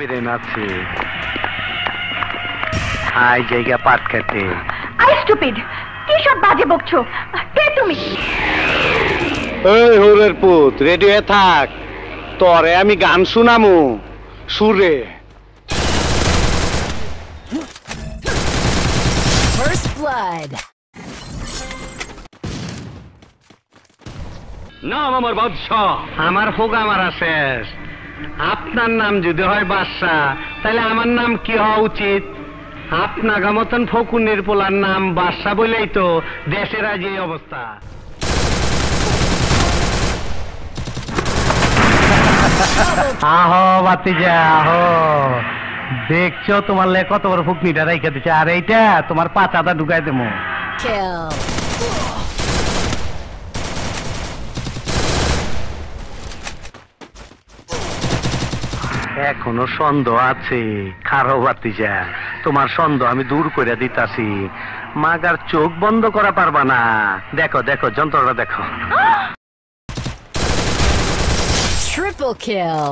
Brain আছে। I জায়গা পাট খেতে। আই স্টুপিড, কি সব বাজে বকছো? কে তুমি? এই হোরের পুত, রেডি হয়ে থাক, তোরে আমি গান শুনামু সুরে। First blood. নাম আমার বাদশাহ, আমার হোগা মারা শেষ। আপনার নাম যদি হয় বাদশাহ, তাহলে আমার নাম কি হওয়া উচিত? আপনার মতন ফকুনের পোলার নাম বাদশাহ বলেই তো দেশের আজ এই অবস্থা। আহো বাতিজা আহো, দেখছো তোমার লে কত বড় ফুকনিটা রেখে দিচ্ছে, আর এইটা তোমার পাতাটা ঢুকাই দেবো। Kill. এখনো সন্দেহ আছে, খারো বাতিজা, তোমার সন্দেহ আমি দূর করে দিতাছি। মাগার চোখ বন্ধ করা পারবা না। দেখো দেখো যন্ত্রটা দেখো। Triple kill.